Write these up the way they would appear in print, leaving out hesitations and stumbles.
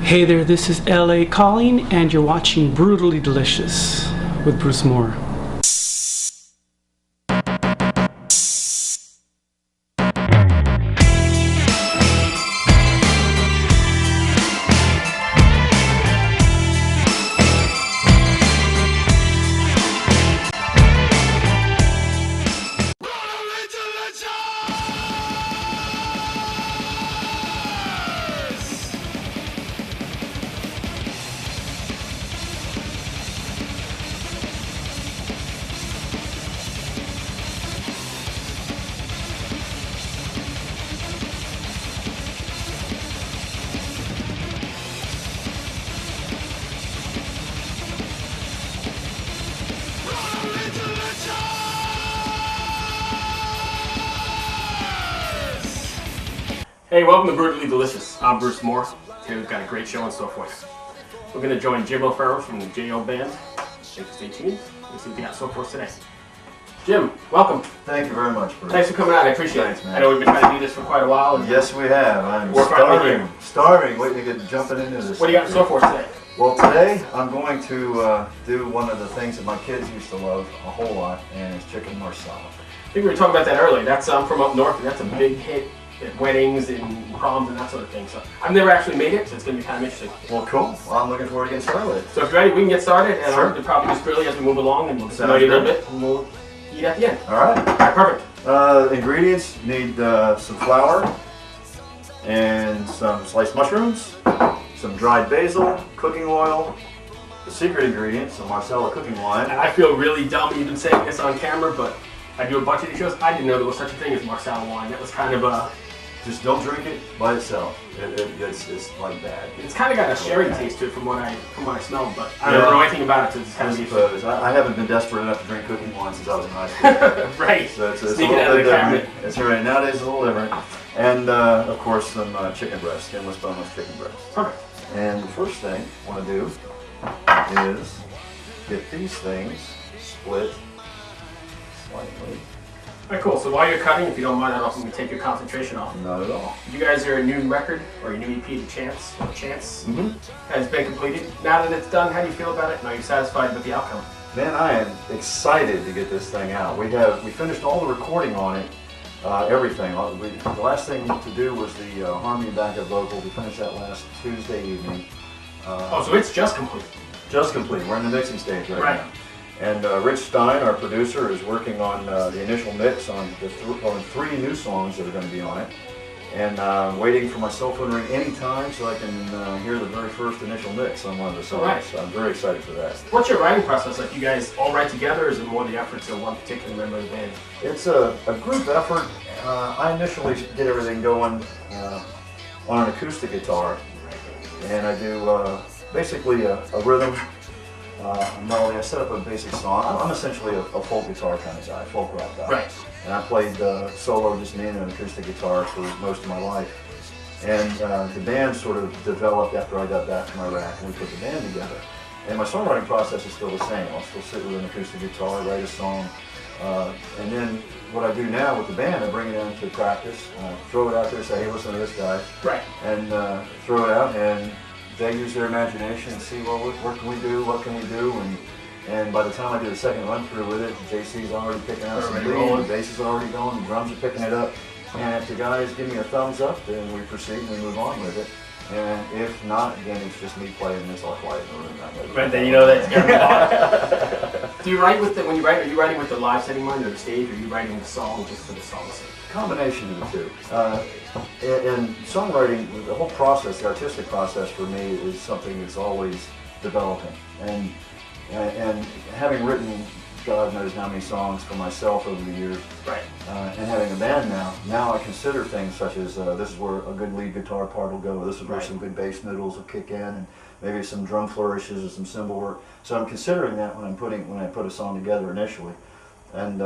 Hey there, this is LA Calling, and you're watching Brutally Delicious with Bruce Moore. Hey, welcome to Brutally Delicious. I'm Bruce Moore. Today we've got a great show in store for you. We're going to join Jim O'Farrell from the J.O.B band. Stay tuned. We'll see what we got in store for us today. Jim, welcome. Thank you very much, Bruce. Thanks for coming out. I appreciate Thanks, it. man. I know we've been trying to do this for quite a while. Yes, we have. I'm We're starving, waiting to get jumping into this. What do you got in store for us today? Well, today I'm going to do one of the things that my kids used to love a whole lot, and it's Chicken Marsala. I think we were talking about that earlier. That's from up north, and that's a big hit at weddings and proms and that sort of thing. So I've never actually made it, so it's going to be kind of interesting. Well, cool. Well, I'm looking forward to getting started with it. So if you're ready, we can get started, and Sure. I'll probably just grill you as we move along, and we'll Sounds know you a little good. bit, and we'll eat at the end. All right. All right, perfect. Ingredients, need some flour and some sliced mushrooms, some dried basil, cooking oil, the secret ingredient, some Marsala cooking wine. And I feel really dumb even saying this on camera, but I do a bunch of these shows. I didn't know there was such a thing as Marsala wine. That was kind of Just don't drink it by itself. It's like bad. it's kind of got a sherry taste to it from what I smelled, but I don't know anything about it, so it's kind I of suppose. I haven't been desperate enough to drink cooking wine since I was in high school. right. So it's Sneaking a little out of bit the different. cabinet. That's right. Nowadays it's a little different. And of course some chicken breast, skinless, boneless chicken breast. Perfect. And the first thing I want to do is get these things split slightly. All right, cool. So while you're cutting, if you don't mind, I don't want to take your concentration off. Not at all. You guys are a new record, or your new EP, The Chance, has been completed. Now that it's done, how do you feel about it? And are you satisfied with the outcome? Man, I am excited to get this thing out. We finished all the recording on it, everything. The last thing to do was the harmony and backup vocal. We finished that last Tuesday evening. Oh, so it's just complete. Just complete. We're in the mixing stage Right. now. And Rich Stein, our producer, is working on the initial mix on on 3 new songs that are going to be on it. And waiting for my cell phone to ring any time so I can hear the very first initial mix on one of the songs. Right. So I'm very excited for that. What's your writing process like? You guys all write together, or is it more the efforts of one particular member of the band? It's a group effort. I initially get everything going on an acoustic guitar, and I do basically a rhythm, a melody. I set up a basic song. I'm essentially a folk guitar kind of guy, folk rock guy. Right. And I played solo, just me and an acoustic guitar for most of my life. And the band sort of developed after I got back from Iraq, and we put the band together. And my songwriting process is still the same. I'll still sit with an acoustic guitar, write a song, and then what I do now with the band, I bring it into practice, throw it out there, say, hey, listen to this, guys. Right. And throw it out, and they use their imagination and see, well, what can we do, what can we do, and by the time I do the second run through with it, JC's already picking out some lead, the bass is already going, the drums are picking it up, and if the guys give me a thumbs up, then we proceed and we move on with it. And if not, then it's just me playing, and it's all quiet in the room. Right, then you know that's gonna be hard. Do you write with when you write? Are you writing with the live setting in mind, or the stage, or are you writing the song just for the song's sake? Combination of the two. And songwriting, the whole process, the artistic process for me is something that's always developing. And having written God knows how many songs for myself over the years, right. And having a band now I consider things such as this is where a good lead guitar part will go, this is where some good bass noodles will kick in, and maybe some drum flourishes or some cymbal work. So I'm considering that when I put a song together initially, and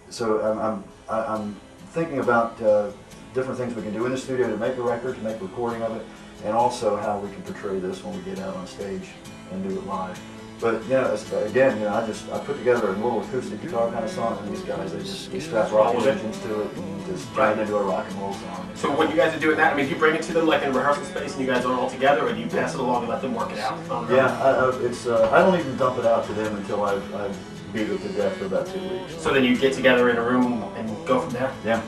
so I'm thinking about different things we can do in the studio to make a record, to make a recording of it, and also how we can portray this when we get out on stage and do it live. But you know, again, you know, I put together a little acoustic guitar kind of song, and these guys they strap rocket engines to it and just turn it into a rock and roll song. So when you guys are doing that, I mean, do you bring it to them like in a rehearsal space and you guys are all together, or do you pass it along and let them work it out? Yeah, I don't even dump it out to them until I've beat it to death for about 2 weeks. So then you get together in a room and go from there? Yeah.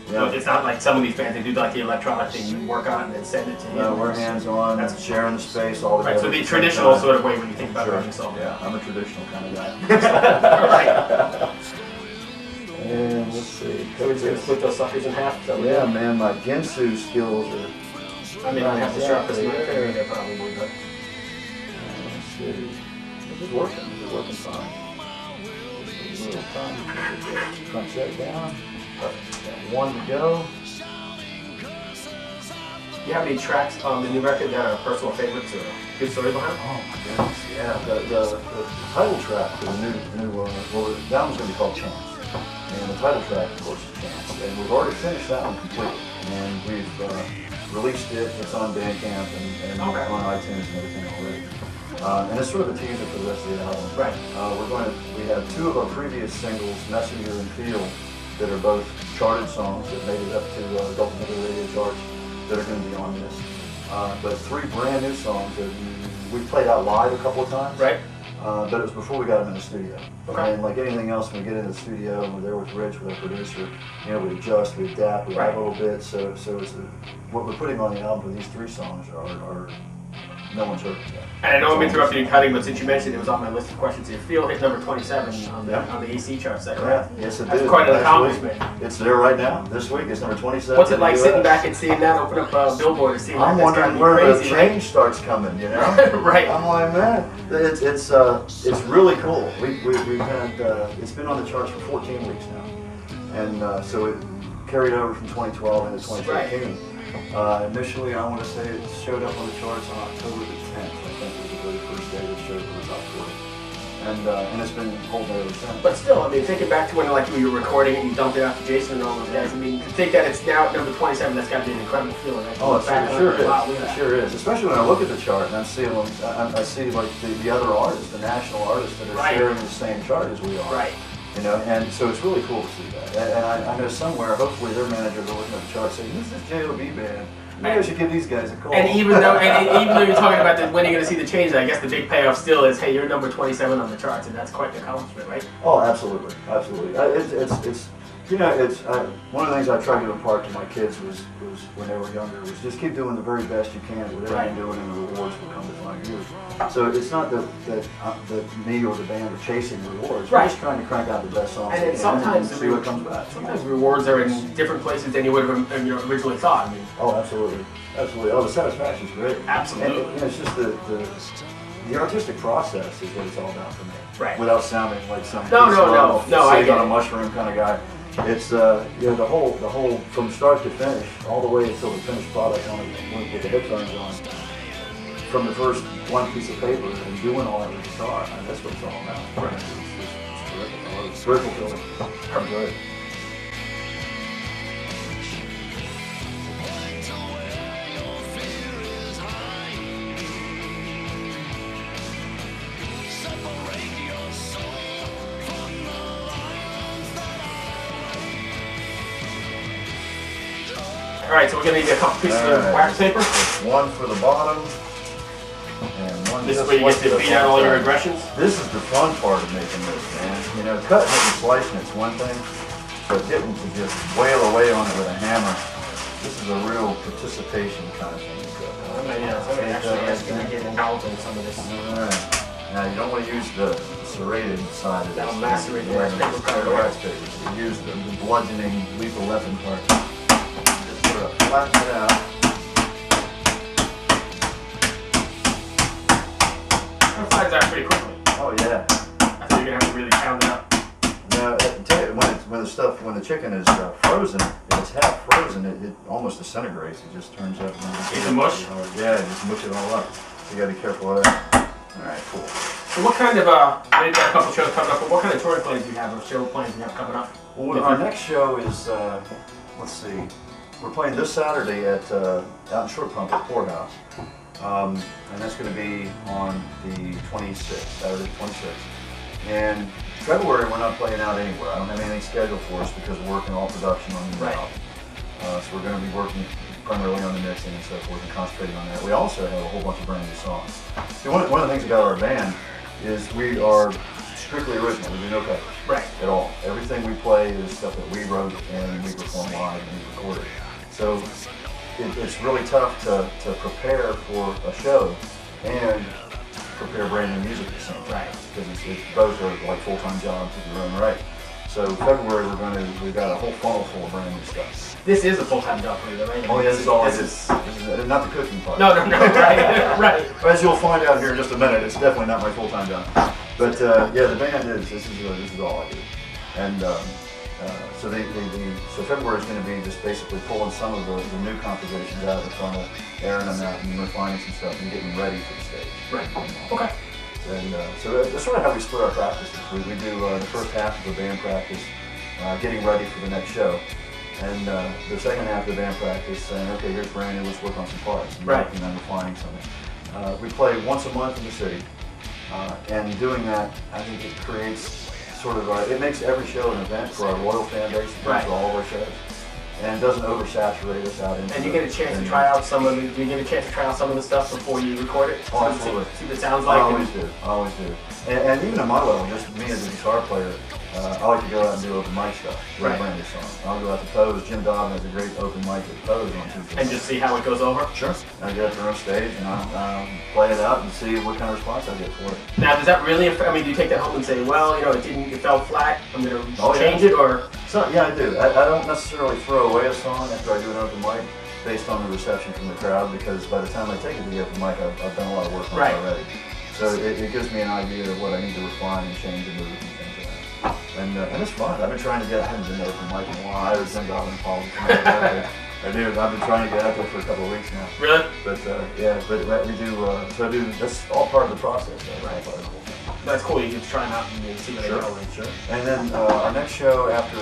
So it's not like some of these bands, they do like the electronic thing, you work on it and then send it to you. No, we're hands-on, that's sharing the space all together. Right, so the traditional sort of way when you think about writing a song. Yeah, I'm a traditional kind of guy. Right. And let's see. So we're just going to split those suckers in half? Yeah, man, my Ginsu skills are... I mean, I have to sharp this mic area there probably, but... Let's see. This is working. This is working fine. Just a little time. Crunch that down. Got one to go. Do you have any tracks on the new record that are personal favorites or good story behind? Oh my goodness, yeah. The title track for the new well, that one's going to be called Chance. And the title track, of course, is Chance. And we've already finished that one completely. And we've released it. It's on Bandcamp and on iTunes and everything already. And it's sort of a teaser for the rest of the album. Right. We have two of our previous singles, Messenger and Feel, that are both charted songs that made it up to Gulf Middle Radio charts that are going to be on this. But three brand new songs that we played out live a couple of times. Right. But it was before we got them in the studio. Okay. And like anything else, when we get in the studio and we're there with Rich, with our producer, you know, we adjust, we adapt, we add a little bit. So it's what we're putting on the album for these three songs are no one's heard it yet. And I know I'm interrupting you cutting, but since you mentioned it was on my list of questions here. Feel hit number 27 on the AC charts, that correct? Yes, it That's did. quite an accomplishment. It's there right now. This week it's number 27. What's it like sitting back and seeing that, open up a Billboard and seeing that? I'm wondering where the change starts coming, you know? Right. I'm like, man, it's really cool. We've had, it's been on the charts for 14 weeks now. And so it carried over from 2012 into 2013. Initially, I want to say it showed up on the charts on October the 10th. I think was the very first day that it showed up on the top 40. And it's been holding ever since. But still, I mean, thinking back to when like you were recording and you dumped it out to Jason and all those guys, I mean, to think that it's now at number 27, that's got to be an incredible feeling. Oh, it sure is. It sure is. Especially when I look at the chart and I see like the other artists, the national artists that are sharing the same chart as we are. Right. You know, and so it's really cool to see that. And I know somewhere, hopefully their manager will look at the chart saying, "This is J.O.B. band. Maybe I should give these guys a call." And even though you're talking about when you're going to see the change, I guess the big payoff still is, hey, you're number 27 on the charts, and that's quite an accomplishment, right? Oh, absolutely, absolutely. It's you know, it's one of the things I tried to impart to my kids was when they were younger was just keep doing the very best you can at whatever you're doing, and the rewards will come to find you. So it's not that me or the band are chasing rewards. We're just trying to crank out the best songs and sometimes see what comes back. Sometimes rewards are in different places than you would have originally thought. I mean, oh, absolutely, absolutely. Oh, the satisfaction is great. Absolutely. And, you know, it's just the artistic process is what it's all about for me. Right. Without sounding like some no, I on a mushroom kind of guy. It's you know, the whole from start to finish, all the way until the finished product on it with the headphones on. From the first one piece of paper and doing all that with the guitar, and that's what it's all about. Right. It's terrific. I love it. It's very fulfilling. I enjoy it. all right, so we're going to need a couple pieces of wax paper. One for the bottom. And one this is where you get to beat out all your aggressions? This is the fun part of making this, man. You know, cutting it and slicing it's one thing, but getting to just wail away on it with a hammer, this is a real participation kind of thing. Somebody actually asking to get involved in some of this. Alright. Now, you don't want to use the serrated side of this. That'll macerate the wax paper. The wax paper. You use the bludgeoning, lethal weapon part. Just sort of flatten it out. That slides out pretty quickly. Oh yeah. I think you're gonna have to really pound it up. Now, I tell you, when the chicken is frozen, if it's half frozen, it almost disintegrates. It just turns up. It's a mush? Yeah, just mush it all up. So you gotta be careful of that. All right, cool. So what kind of, we've got a couple shows coming up, but what kind of touring plans do you have, or show plans do you have coming up? Well, our next show is, let's see, we're playing this Saturday at out in Short Pump at Poorhouse. and that's going to be on the 26th, Saturday 26th. And February we're not playing out anywhere. I don't have anything scheduled for us because we're working all production on the new album. So we're going to be working primarily on the mixing and so forth and concentrating on that. We also have a whole bunch of brand new songs. See, one of the things about our band is we are strictly original. We do no covers at all. Everything we play is stuff that we wrote and we perform live and we recorded. So it's really tough to prepare for a show and prepare brand new music at the same time. Because both are like full-time jobs in their own right. So February we've got a whole funnel full of brand new stuff. This is a full-time job for you, right? Oh yeah, this is all this is not the cooking part. No, right. As you'll find out here in just a minute, it's definitely not my full-time job. But yeah, the band is. This is all I do. And so so February is going to be just basically pulling some of the new compositions out of the funnel, airing them out, and refining some stuff and getting ready for the stage. Right. Okay. And so that's sort of how we split our practices. We do the first half of the band practice, getting ready for the next show. And the second half of the band practice saying, okay, here's brand new, let's work on some parts. And working on refining something. We play once a month in the city. And doing that, I think it creates sort of, it makes every show an event for our loyal fan base, for all of our shows. And it doesn't oversaturate us out into. And you get a chance to try out some of the stuff before you record it? Oh, absolutely. See what it sounds like? I always do. And even at my level, just me as a guitar player, I like to go out and do open mic stuff, brand new songs. I'll go out to Pose. Jim Dobb has a great open mic at Pose on Tuesday. And just see how it goes over? Sure. I get up there on stage and I play it out and see what kind of response I get for it. Now, does that really affect, I mean, do you take that home and say, well, you know, it fell flat, I'm going to change it, or? So, yeah, I do. I don't necessarily throw away a song after I do an open mic based on the reception from the crowd, because by the time I take it to the open mic, I've done a lot of work on it already. So it gives me an idea of what I need to refine and change and move and things like that. And it's fun. I've been trying to get him to open mic in a while. I was in Dobbin Paul. I do. I've been trying to get out there for a couple of weeks now. Really? But yeah, but we do. So I do. That's all part of the process. Right. That's cool. You get to try them out and see what they go. Sure. And then our next show after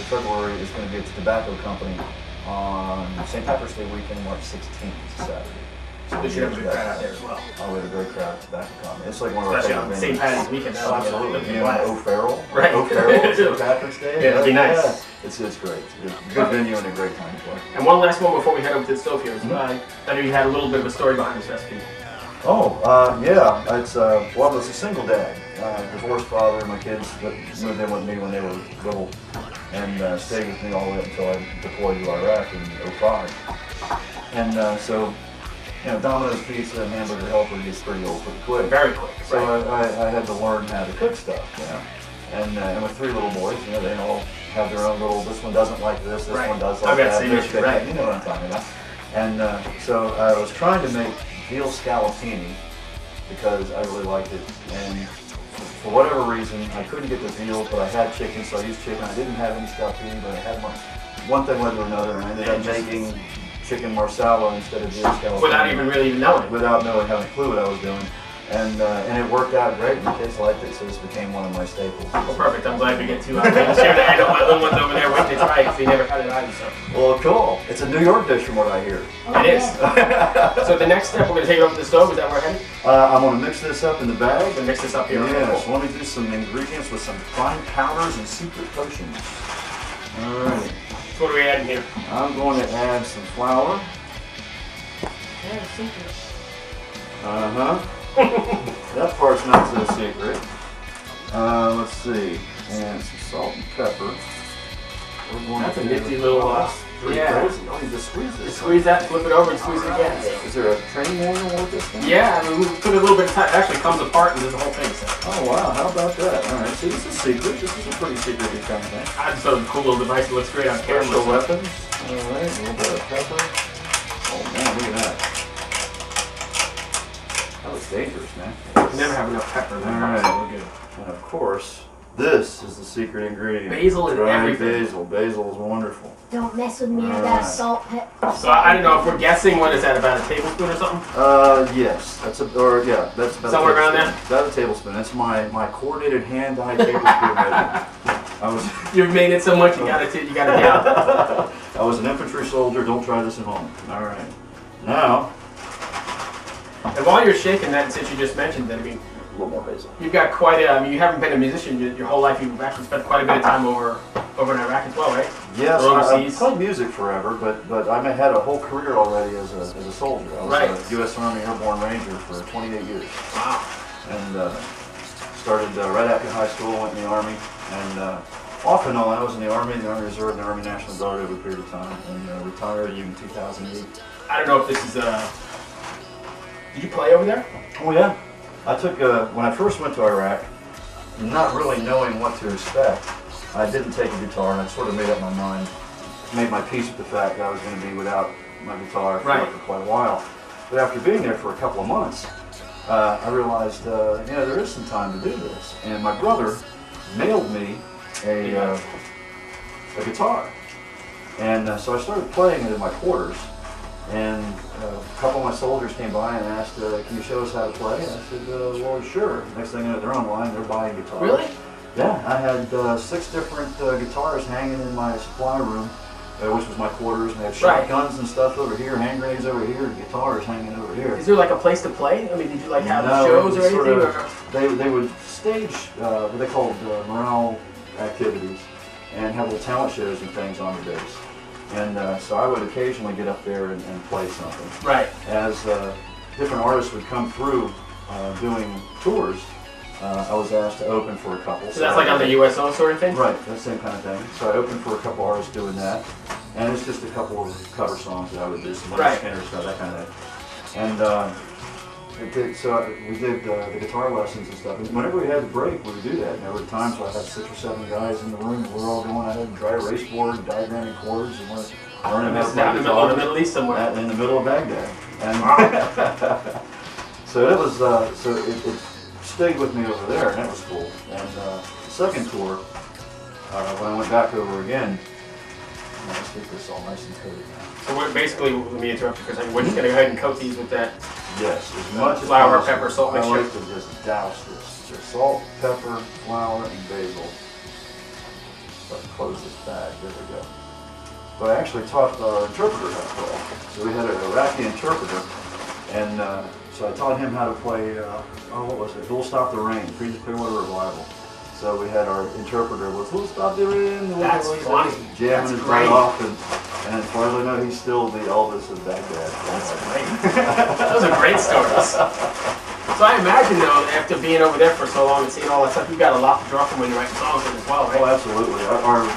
February is going to be at the Tobacco Company on St. Patrick's Day weekend, March 16th. It's a Saturday. So we should have a good crowd out there as well. Oh, we have a great crowd at Tobacco Company. It's like one of our favorite venues. St. Patrick's weekend. Oh, absolutely. O'Farrell. O'Farrell, St. Patrick's Day. Yeah, it'd be nice. Yeah. It's great. It's a good venue and a great time to play. And one last one before we head over to the stove here. I know you had a little bit of a story behind this recipe. Oh, yeah. It's well, it's a single dad. Divorced father. My kids moved in with me when they were little and stayed with me all the way up until I deployed to Iraq in '05. And so, you know, Domino's Pizza and Hamburger Helper gets pretty old pretty quick. Very quick. So I had to learn how to cook stuff, you know. And with 3 little boys, you know, they all have their own little, this one doesn't like this one does like that. You know what I'm talking about. And so I was trying to make veal scallopini because I really liked it. And for whatever reason, I couldn't get the veal, but I had chicken, so I used chicken. I didn't have any scallopini, but I had one thing led to another, and I ended up making Chicken Marsala instead of veal scallopini. Without even really knowing. Without knowing, having a clue what I was doing. And it worked out great, and the kids liked it, so this became one of my staples. Well, perfect. I'm glad we get 2 out of it. I know my little one's over there waiting to try it because they never had it either. So. Well, cool. It's a New York dish from what I hear. It is. So the next step, we're going to take it over to the stove. Is that where we're headed? I'm going to mix this up in the bag. We're going to mix this up here. Yeah, so let me do some ingredients with some fine powders and secret potions. All right. So what are we adding here? I'm going to add some flour. Yeah, secret. Uh-huh. That part's not so secret. Let's see. And some salt and pepper. That's a nifty little yeah. Oh, you just squeeze this. Squeeze that, flip it over, and squeeze it again. Is there a training manual with this thing? Yeah, I mean, we put a little bit of time. It actually comes apart and does the whole thing. So. Oh, wow. How about that? All right. See, this is secret. This is a pretty secret kind of thing. I just a cool little device that looks great on camera. Special weapon. All right. A little bit of pepper. Oh, man. Look at that. That looks dangerous, man. You never have enough pepper. All right. We're good. And of course, this is the secret ingredient. Basil and everything. Basil is wonderful. Don't mess with me. I got a salt, pepper. So I don't know if we're guessing. What is that? About a tablespoon or something? Yes. That's that's about somewhere around there. About a tablespoon. That's my coordinated hand-eye tablespoon measurement. You've made it so much. You got it. I was an infantry soldier. Don't try this at home. All right. Now And while you're shaking that, since you just mentioned that, I mean, A little more bass. you've got quite a, I mean, you haven't been a musician your whole life. You've actually spent quite a bit of time over in Iraq as well, right? Yes, Or I've overseas. played music forever, but I had a whole career already as a soldier. I was Right. a U.S. Army Airborne Ranger for 28 years. Wow. And started right after high school, went in the Army, and off and on, I was in the Army Reserve, and the Army National Guard over a period of time, and retired in 2008. I don't know if this is did you play over there? Oh yeah, I took, when I first went to Iraq, not really knowing what to expect, I didn't take a guitar, and I sort of made up my mind, made my peace with the fact that I was going to be without my guitar Right. for quite a while. But after being there for a couple of months, I realized, there is some time to do this. And my brother mailed me a guitar. And so I started playing it in my quarters. And a couple of my soldiers came by and asked, can you show us how to play? And I said, well, sure. Next thing you know, they're online, they're buying guitars. Really? Yeah, I had 6 different guitars hanging in my supply room, which was my quarters, and they had Right. shotguns and stuff over here, hand grenades over here, and guitars hanging over here. Is there like a place to play? I mean, did you like have No, shows it or was sort anything? of- Or? They would stage what they called morale activities and have little talent shows and things on the base. And so I would occasionally get up there and play something. Right. As different artists would come through doing tours, I was asked to open for a couple. So that's like on the USO sort of thing? Right, that same kind of thing. So I opened for a couple artists doing that. And it's just a couple of cover songs that I would do, some Leonard Right. Skinner stuff, that kind of thing. And we did the guitar lessons and stuff. And whenever we had the break, we would do that. And there were times where I had 6 or 7 guys in the room, and we were all going ahead and dry erase board, diagramming chords, and we're learning how to It's play down in the middle of the guitar Middle East somewhere. in the middle of Baghdad. And so it was, it stayed with me over there, and that was cool. And the second tour, when I went back over again, let's keep this all nice and coated now. So we're basically, let me interrupt you for a second. We're just going to go ahead and coat these with that. Yes, as much as Flour, possible. pepper, salt I mixture. like to just douse this. Just salt, pepper, flour, and basil. So I can close this bag. There we go. But I actually taught our interpreter how to play. So we had an Iraqi interpreter, and so I taught him how to play, what was it? Who'll Stop the Rain, Creedence Clearwater Revival. So we had our interpreter with Who'll Stop the Rain? That's funny. Jamming That's his great. butt off, and finally, no, he's still the Elvis of Baghdad. That's great. Those are great stories. So I imagine though, after being over there for so long and seeing all that stuff, you've got a lot to draw from when you're writing songs in as well, right? Oh, absolutely. Our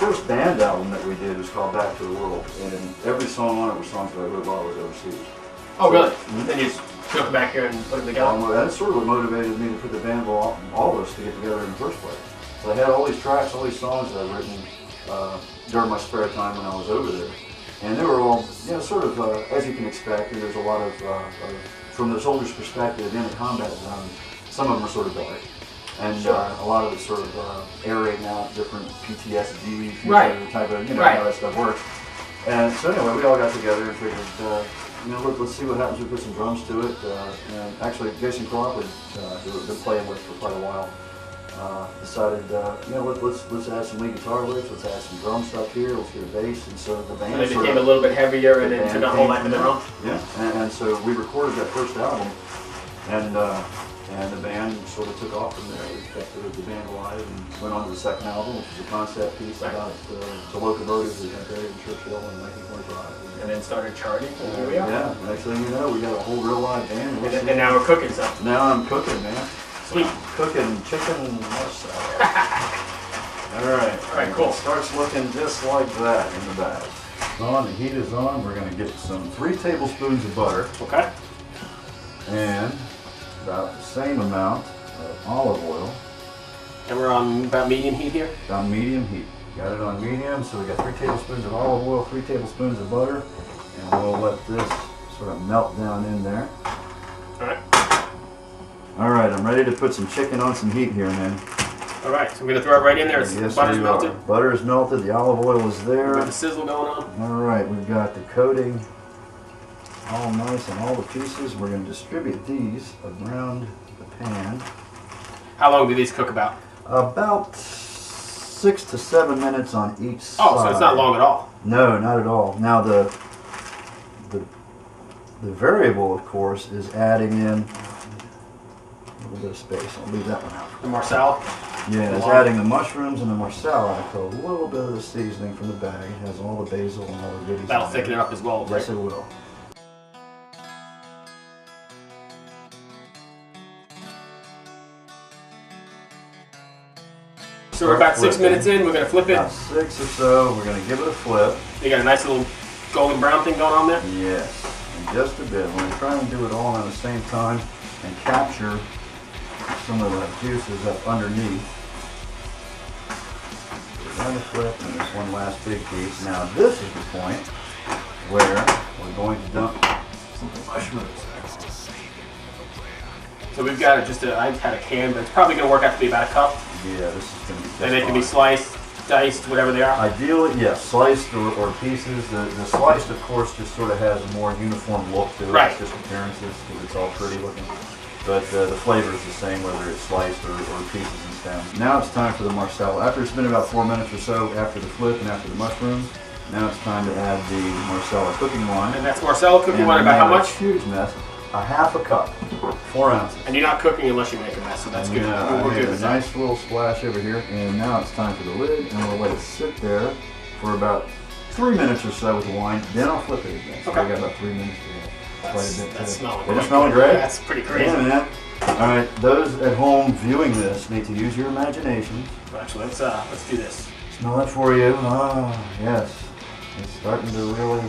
first band album that we did was called Back to the World, and every song on it were songs that I wrote while I was overseas. Oh, really? Then you just took it back here and put them together? That's sort of what motivated me to put the band, all of us, to get together in the first place. So I had all these tracks, all these songs that I'd written during my spare time when I was over there. And they were all, sort of, as you can expect, there's a lot of, from the soldier's perspective in a combat zone, some of them are sort of dark. And a lot of it's sort of airing out different PTSD, Right. type of, Right. how that stuff works. And so anyway, we all got together and figured, let's see what happens. We put some drums to it. And actually, Jason Crawford, who we've been playing with for quite a while, decided, let's add some lead guitar licks, let's add some drum stuff here, let's get a bass. And so the band And it became a little bit heavier and then took a whole life of their own? Yeah, and so we recorded that first album, and the band sort of took off from there. We kept the band alive and went on to the second album, which is a concept piece about the locomotives that got buried in Churchill in 1925. And then started charting, and here we are. Yeah, next thing you know, we got a whole real live band. And now we're cooking something. Now I'm cooking, man. Sweet. I'm cooking chicken marsala. All right, cool. It starts looking just like that in the bag. The heat is on. We're going to get some 3 tablespoons of butter. Okay. And about the same amount of olive oil. And we're on about medium heat here? On medium heat. Got it on medium, so we got 3 tablespoons of olive oil, 3 tablespoons of butter, and we'll let this sort of melt down in there. Alright. Alright, I'm ready to put some chicken on some heat here, man. Alright, so we're going to throw it right in there. Yes, Butter's we melted. are. Butter is melted, the olive oil is We've there. got the sizzle going on. Alright, we've got the coating all nice in all the pieces. We're going to distribute these around the pan. How long do these cook about? About 6 to 7 minutes on each side. Oh, so it's not long at all. No, not at all. Now the The variable, of course, is adding in a little bit of space. I'll leave that one out. The Marsala? Yeah, it's adding the mushrooms and the Marsala to a little bit of the seasoning from the bag. It has all the basil and all the goodies. That'll thicken it up as well, right? Yes, it will. So we're about 6 minutes in, we're going to flip it. About 6 or so, we're going to give it a flip. You got a nice little golden brown thing going on there? Yes, and just a bit. We're going to try and do it all at the same time and capture some of the juices up underneath. We're going to flip, and there's one last big piece. Now this is the point where we're going to dump some mushrooms. So we've got I had a can, but it's probably going to work out to be about a cup. Yeah, this is going to be just And they can be fine. sliced, diced, whatever they are. Ideally, yes, sliced or pieces. The sliced, of course, just sort of has a more uniform look to it. Right. It's just appearances because it's all pretty looking. But the flavor is the same whether it's sliced or pieces and stems. Now it's time for the Marsala. After it's been about 4 minutes or so after the flip and after the mushrooms, now it's time to add the Marsala cooking wine. And that's Marsala cooking And wine about how we made much? a huge mess. A half a cup, 4 ounces. And you're not cooking unless you make a mess, so that's good. I We're made good a with that. nice little splash over here, and now it's time for the lid, and we'll let it sit there for about 3 minutes or so with the wine. Then I'll flip it again. So Okay. I got about 3 minutes to go. Quite a bit. That's smelling Is it great. smelling great? That's pretty crazy. Yeah, man. All right, those at home viewing this need to use your imagination. Actually, let's do this. Smell that for you. Ah, yes. It's starting to really.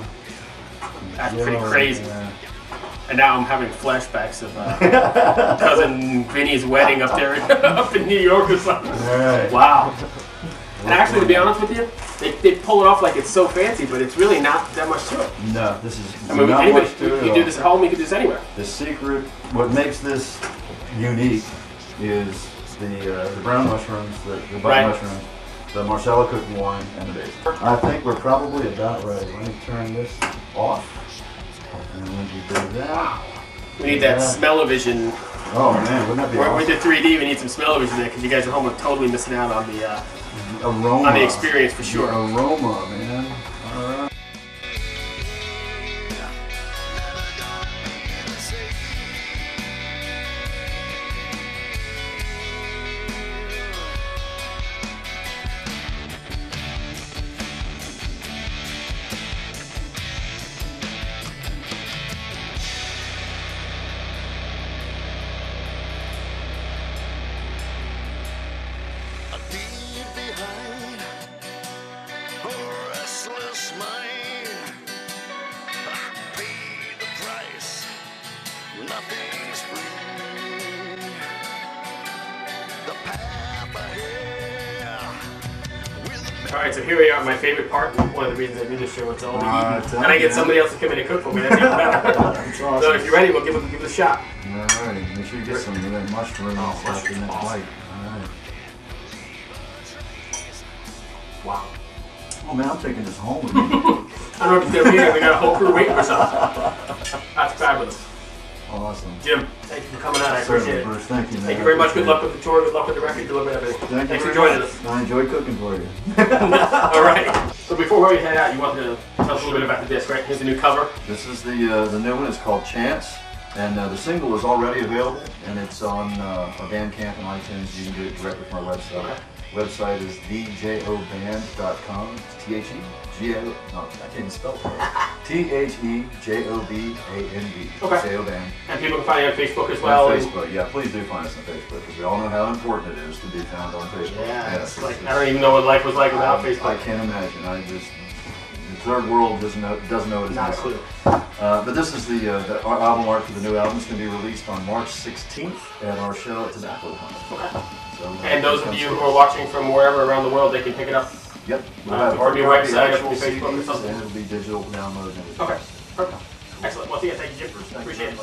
That's pretty gel, crazy. yeah. And now I'm having flashbacks of cousin Vinny's wedding up there, up in New York or something. All right. Wow. And actually, to be honest with you, they pull it off like it's so fancy, but it's really not that much to it. No, this is I mean, not anybody, much to you it can at do all. this at home, you can do this anywhere. The secret, what makes this unique, is the brown mushrooms, the butter Right. mushrooms, the Marsala cooking wine, and the basil. I think we're probably about ready. Let me turn this off. And when you do that, We need that smell-o-vision. oh man, wouldn't that be With awesome? the 3D, we need some smell-o-vision there because you guys at home are totally missing out on the Aroma. on the experience for The sure. aroma, man. All right. Deep behind a restless mind, I pay the price. Nothing's free. The path ahead with All right, so here we are. My favorite part. One of the reasons I do this show. It's all the Ah, eating, tell and I me, get man. somebody else to come in and cook for me. That's even better. That's awesome. So if you're ready, we'll give it a shot. All right, make sure you get some of that mushroom Oh, stuff in that mushrooms, plate. All right. Wow. Oh man, I'm taking this home with me. I don't know if it's gonna be here. We got a whole crew waiting for something. That's fabulous. Awesome. Jim, thank you for coming on. I appreciate Certainly, it. Bruce. Thank you, man. Thank you very much. Good luck with the tour. Good luck with the record. Good luck with everything. Thank Thanks you for very joining much. us. I enjoy cooking for you. All right. So before we head out, you wanted to tell us a little bit about the disc, right? Here's the new cover. This is the new one. It's called Chance, and the single is already available, and it's on our Bandcamp and iTunes. You can get it directly from our website. Okay. Website is thejoband.com. T-H-E-G-O. No, I can't even spell it. T-H-E-J-O-B-A-N-D. Okay. J.O. Band. And people can find you on Facebook as well. On and- Facebook, yeah, please do find us on Facebook because we all know how important it is to be found on Facebook. Yeah, Yes, it's like I don't even know what life was like without I Facebook. can't imagine. The third world doesn't know what it's Not a like. clue. But this is the album art for the new album. It's going to be released on March 16th at our show at Tobacco Hunt. Okay. So, And those of you who are watching from wherever around the world, they can pick it up. Yep, we'll From have hard your copy, website or actual from your Facebook or CDs, something. and it'll be digital downloads. And everything. Okay. Perfect. Excellent. Once again, thank you, Jim. I appreciate it.